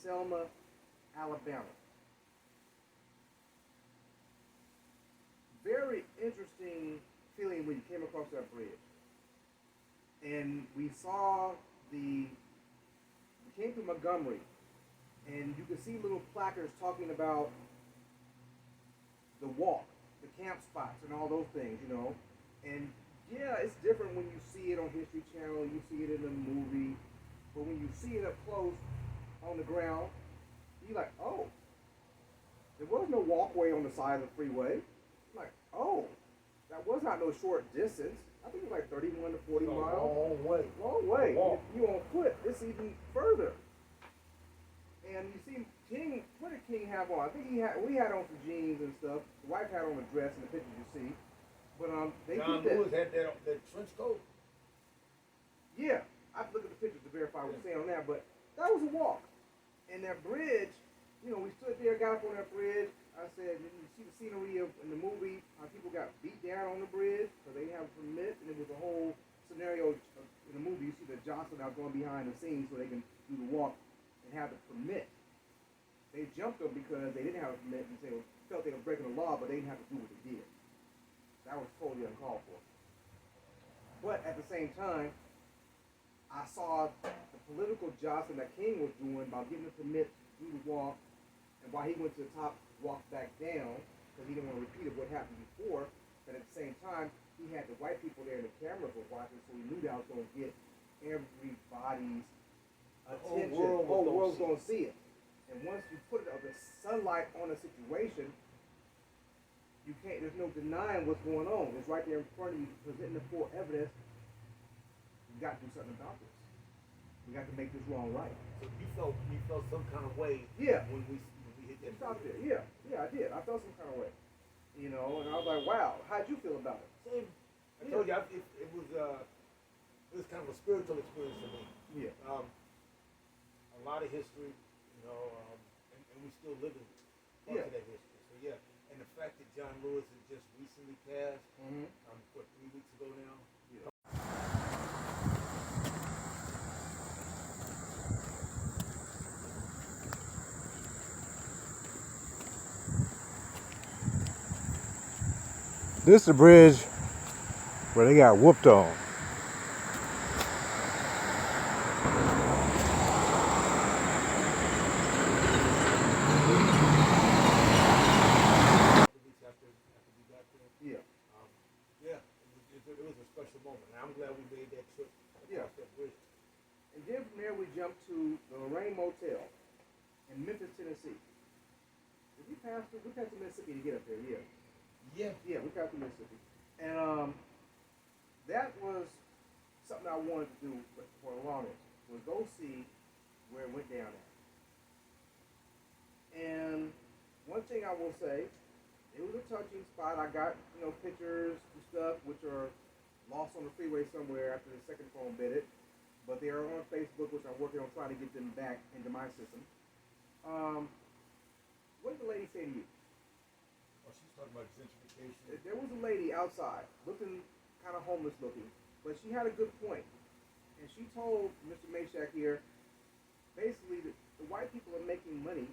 Selma, Alabama. Very interesting feeling when you came across that bridge. And we saw we came to Montgomery, and you could see little placards talking about the walk, the camp spots, and all those things, you know. And yeah, it's different when you see it on History Channel, you see it in the movie, but when you see it up close on the ground, you're like, oh, there was no walkway on the side of the freeway. I'm like, oh, that was not no short distance. I think it was like 31 to 40 miles. Long way. Long way. If you on foot, it's even further. And you see King, what did King have on? I think we had on some jeans and stuff. The wife had on a dress in the pictures you see. But they John Lewis had that trench coat. Yeah, I have to look at the pictures to verify what I'm saying on that, but that was a walk. And that bridge, you know, we stood there, got up on that bridge. I said, you see the scenery in the movie, how people got beat down on the bridge because they didn't have a permit, and it was a whole scenario in the movie. You see the jostling out going behind the scenes so they can do the walk and have the permit. They jumped them because they didn't have a permit and felt they were breaking the law, but they didn't have to do what they did. That was totally uncalled for. But at the same time, I saw the political jostling that King was doing about getting a permit to do the walk, and while he went to the top, walked back down because he didn't want to repeat what happened before. But at the same time, he had the white people there and the cameras were watching, so he knew that was going to get everybody's attention. The whole world's going to see it. And once you put the sunlight on a situation, you can't. There's no denying what's going on. It's right there in front of you, presenting the full evidence. You got to do something about this. We got to make this wrong right. So you felt some kind of way. Yeah. When we hit that. Out there. Yeah, I did. I felt some kind of way. You know, and I was like, wow. How'd you feel about it? Same. I told you it was kind of a spiritual experience for me. Yeah. A lot of history, you know, and we still living part of that history. So yeah. And the fact that John Lewis has just recently passed, 3 weeks ago now. Yeah. This is the bridge where they got whooped on. It was a special moment. And I'm glad we made that trip across that bridge. And then from there we jumped to the Lorraine Motel in Memphis, Tennessee. Did we pass through Mississippi to get up there? Yeah. Yeah, we passed through Mississippi. And that was something I wanted to do for the longest, was go see where it went down at. And one thing I will say, it was a touching spot. I got, pictures and stuff which are lost on the freeway somewhere after the second phone bit it. But they are on Facebook, which I'm working on trying to get them back into my system. What did the lady say to you? Oh, she's talking about gentrification. There was a lady outside, looking kind of homeless looking, but she had a good point. And she told Mr. Meshack here, basically, that the white people are making money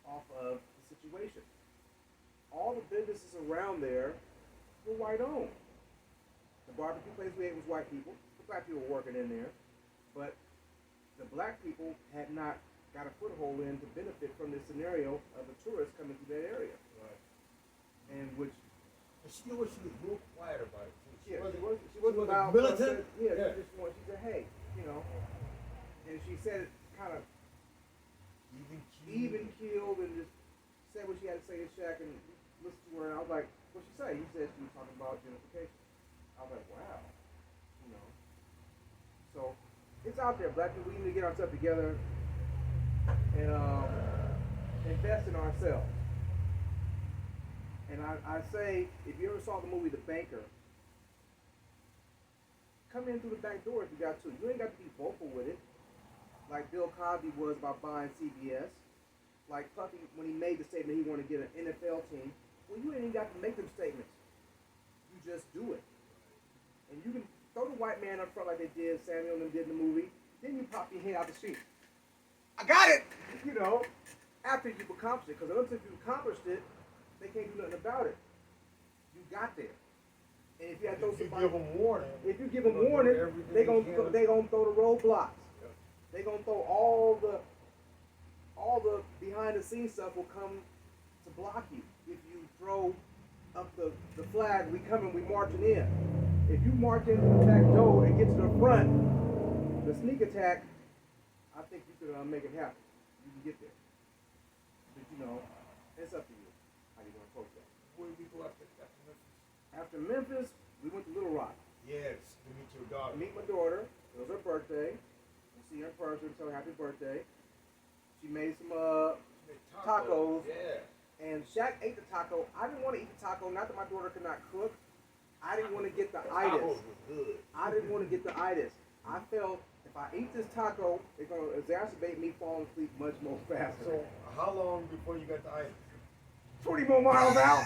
off of the situation. All the businesses around there were white owned. The barbecue place we ate was white people. The black people were working in there. But the black people had not got a foothold in to benefit from this scenario of the tourists coming to that area. Right. And which... And she was real quiet about it. She wasn't about... militant? She said, hey, and she said it kind of even keeled and just said what she had to say to Shaq and listened to her, and I was like, what'd she say? He said she was talking about gentrification. I was like, wow. So it's out there, black people. We need to get ourselves together and invest in ourselves. And I say, if you ever saw the movie The Banker, come in through the back door if you got to. You ain't got to be vocal with it, like Bill Cosby was about buying CBS. Like Puffy, when he made the statement he wanted to get an NFL team, well, you ain't even got to make them statements. You just do it. And you can throw the white man up front like they did, Samuel and them did in the movie. Then you pop your head out the street. I got it! you know, after you've accomplished it. Because until you've accomplished it, they can't do nothing about it. You got there. And if you have If you give them warning, if you give them warning, they gonna throw the roadblocks. Yeah. They gonna throw all the behind the scenes stuff will come to block you. If you throw up the flag, we coming, we marching in. If you march into the back door and get to the front, the sneak attack, I think you could make it happen. You can get there. But you know, it's up to you how you gonna approach that. where did we go after Memphis? After Memphis, we went to Little Rock. Yes, to meet your daughter. Meet my daughter. It was her birthday. We'll see her in person. Tell her happy birthday. She made some tacos. Yeah. And Shaq ate the taco. I didn't want to eat the taco. Not that my daughter could not cook. I didn't want to get the itis. Tacos was good. I didn't want to get the itis. I felt if I eat this taco, it's going to exacerbate me falling asleep much more faster. So, how long before you got the itis? 20 more miles out.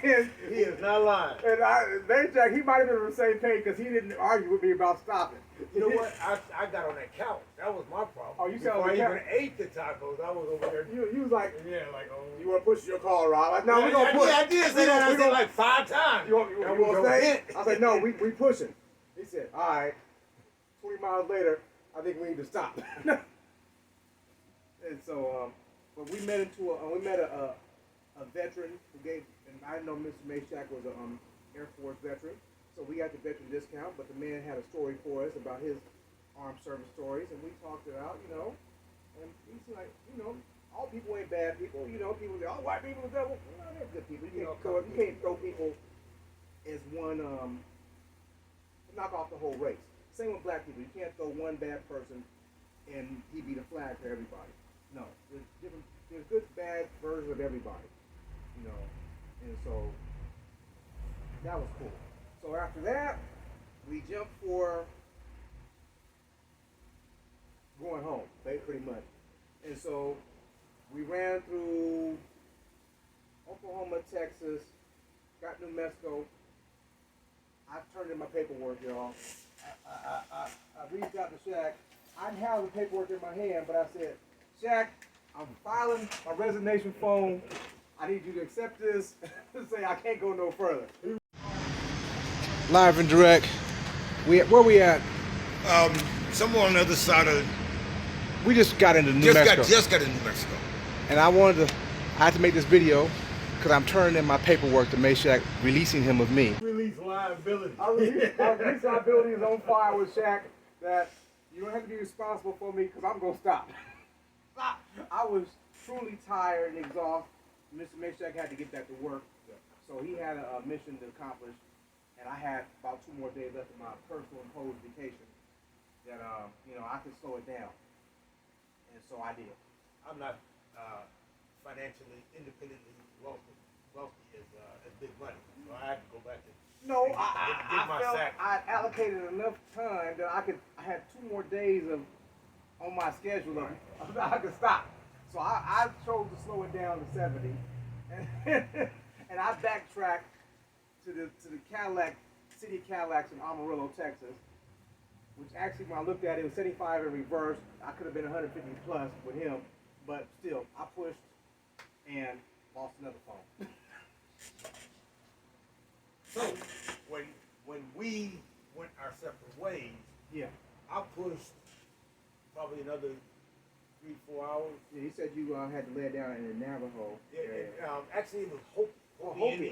He is not lying. And Jack, he might have been on the same page because he didn't argue with me about stopping. You know what? I got on that couch. That was my problem. Oh, you said Before on the I couch? even ate the tacos, I was over there. You was like, Yeah, like, oh. you want to push your car, Rob? Like, no, we're going to push. Yeah, I did say that. I said like 5 times. You want to stay? I said, no, we pushing. He said, all right. 20 miles later, I think we need to stop. And so, but we met a veteran who gave, and I know Mr. Mayshak was an Air Force veteran, so we got the veteran discount. But the man had a story for us about his armed service stories, and we talked it out, you know. And he's like, you know, all people ain't bad people. You know, people say, oh, white people are devil. No, they're good people. You can't throw people as one knock off the whole race. Same with black people. You can't throw one bad person and he be the flag for everybody. No, there's good, bad versions of everybody, you know, and so that was cool. So after that, we jumped for going home, pretty much. And so we ran through Oklahoma, Texas, got New Mexico. I turned in my paperwork, y'all. I reached out to Shaq. I didn't have the paperwork in my hand, but I said, Shaq, I'm filing my resignation form. I need you to accept this and say I can't go no further. Live and direct. Where we at? Somewhere on the other side of. We just got into New Mexico. Just got into New Mexico. And I had to make this video because I'm turning in my paperwork to Mayshak, releasing him of me. Release liability. Our release liability is on fire with Shaq that you don't have to be responsible for me because I'm going to stop. I was truly tired and exhausted. Mr. Mayshak had to get back to work. So he had a mission to accomplish. And I had about 2 more days left of my personal imposed vacation that, I could slow it down. And so I did. I'm not financially independently wealthy as big money, so I had to go back to. No, get I my felt sack. I allocated enough time that I had 2 more days on my schedule of I could stop. So I chose to slow it down to 70, and I backtracked to the Cadillac, City of Cadillacs in Amarillo, Texas, which actually when I looked at it, it was 75 in reverse. I could have been 150 plus with him, but still, I pushed and lost another phone. So when we went our separate ways, Yeah. I pushed probably another 3-4 hours. Yeah, he said you had to lay it down in the Navajo area. Actually, it was Hopi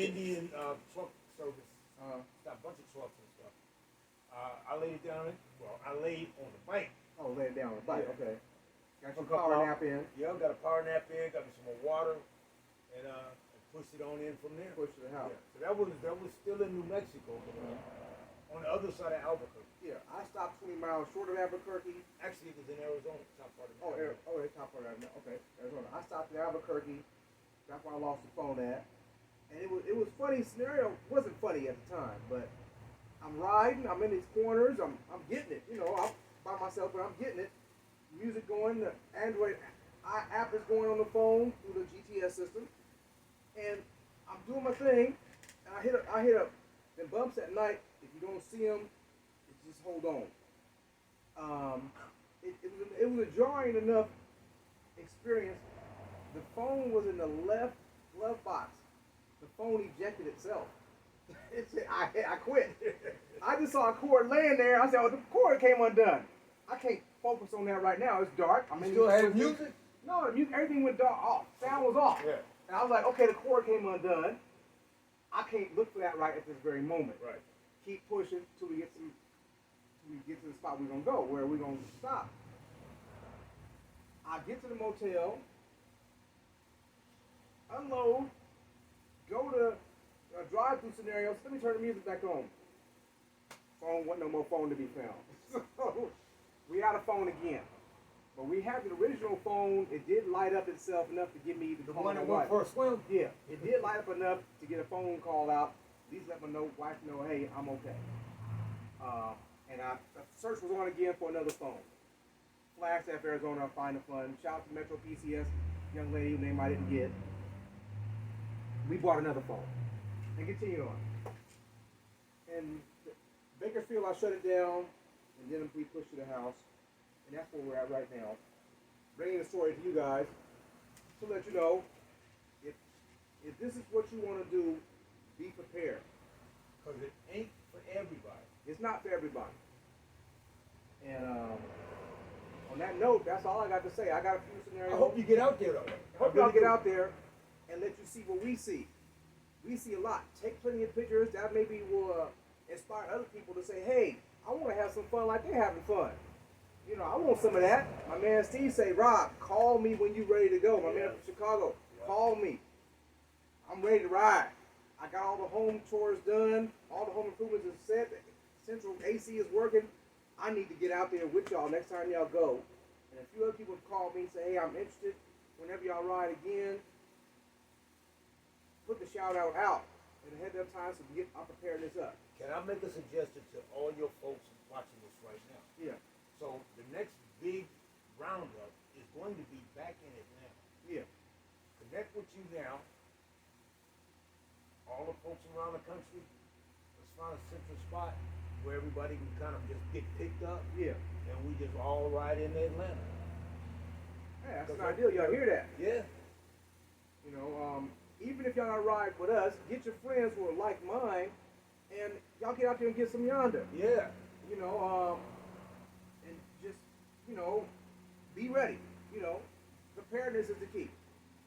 Indian truck service. Got a bunch of trucks and stuff. I laid it down. I laid on the bike. Oh, lay it down on the bike. Yeah. Okay. Got your Took a power couple nap in. Yeah, got a power nap in. Got me some more water, and pushed it on in from there. Push to the house. Yeah. So that was still in New Mexico, on the other side of Albuquerque. Yeah, I stopped 20 miles short of Albuquerque. Actually, it was in Arizona, top part of It's top part of Arizona. Okay, Arizona. I stopped in Albuquerque. That's where I lost the phone at. And it was funny scenario. It wasn't funny at the time, but I'm riding. I'm in these corners. I'm getting it. I'm by myself, but I'm getting it. Music going. The Android app is going on the phone through the GTS system, and I'm doing my thing. And I hit up the bumps at night. If you don't see them, just hold on. a jarring enough experience. The phone was in the left glove box. The phone ejected itself. It said, I quit. I just saw a cord laying there. I said, oh, the cord came undone. I can't focus on that right now. It's dark. I mean, you still had music? No, the music, everything went dark off. Sound was off. Yeah. And I was like, okay, the cord came undone. I can't look for that right at this very moment. Right. Keep pushing till we get to the spot we're gonna go, where we're gonna stop. I get to the motel, unload, go to a drive-through scenario. Let me turn the music back on. Phone, wasn't no more phone to be found. So we had a phone again. But we had the original phone. It did light up itself enough to give me the phone. One that went for a swim? Yeah, it did light up enough to get a phone call out. At least let my wife know, hey, I'm okay. And the search was on again for another phone. Flagstaff, Arizona, find the fun. Shout out to Metro PCS, young lady whose name I didn't get. We bought another phone and continued on. And Bakersfield, I shut it down, and then we pushed to the house. And that's where we're at right now. Bringing the story to you guys to let you know if this is what you want to do, be prepared. Because it ain't for everybody. It's not for everybody. And on that note, that's all I got to say. I got a few scenarios. I hope you get out there, though. Hope y'all get out there and let you see what we see. We see a lot. Take plenty of pictures. That maybe will inspire other people to say, hey, I want to have some fun like they're having fun. You know, I want some of that. My man Steve say, Rob, call me when you're ready to go. My man from Chicago, call me. I'm ready to ride. I got all the home chores done. All the home improvements are set. Central AC is working. I need to get out there with y'all next time y'all go. And a few other people call me and say, hey, I'm interested. Whenever y'all ride again, put the shout out and ahead of time so we get our preparedness up. Can I make a suggestion to all your folks watching this right now? Yeah. So the next big roundup is going to be back in Atlanta. Yeah. Connect with you now. All the folks around the country, let's find a central spot where everybody can kind of just get picked up. Yeah. And we just all ride into Atlanta. Hey, that's an idea. Y'all hear that? Yeah. You know, even if y'all not ride with us, get your friends who are like mine, and y'all get out there and get some yonder. Yeah. You know, and just, you know, be ready. You know, preparedness is the key.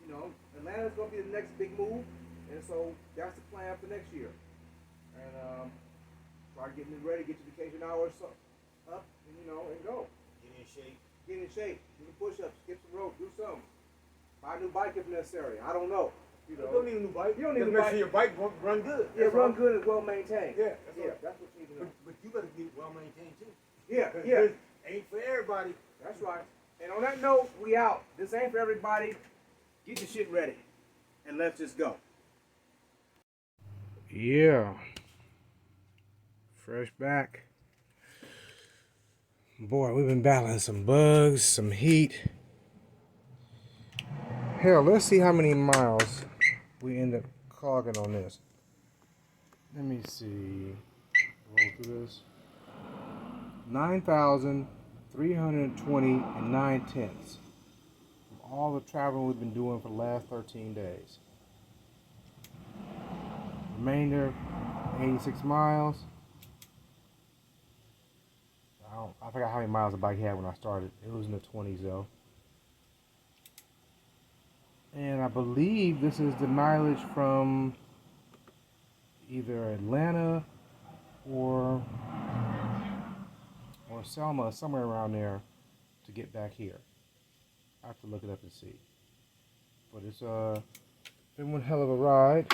You know, Atlanta's going to be the next big move, and so that's the plan for next year. And start getting it ready, get your vacation hours up, and, you know, and go. Get in shape. Get in shape. Do some push-ups, skip some rope, do something. Buy a new bike if necessary. I don't know. You know, You don't need a new bike. You don't need a Just make bike. sure your bike run good. Yeah, That's run all. good and well maintained. Yeah, That's what you need to know. But you better get well maintained too. Yeah, 'Cause yeah. this ain't for everybody. That's right. And on that note, we out. This ain't for everybody. Get your shit ready. And let's just go. Yeah. Fresh back. Boy, we've been battling some bugs, some heat. Hell, let's see how many miles we end up clogging on this. Let me see. Roll through this. 9,320.9. From all the traveling we've been doing for the last 13 days. Remainder, 86 miles. I forgot how many miles the bike had when I started. It was in the 20s though. And I believe this is the mileage from either Atlanta or Selma, somewhere around there, to get back here. I have to look it up and see. But it's been one hell of a ride.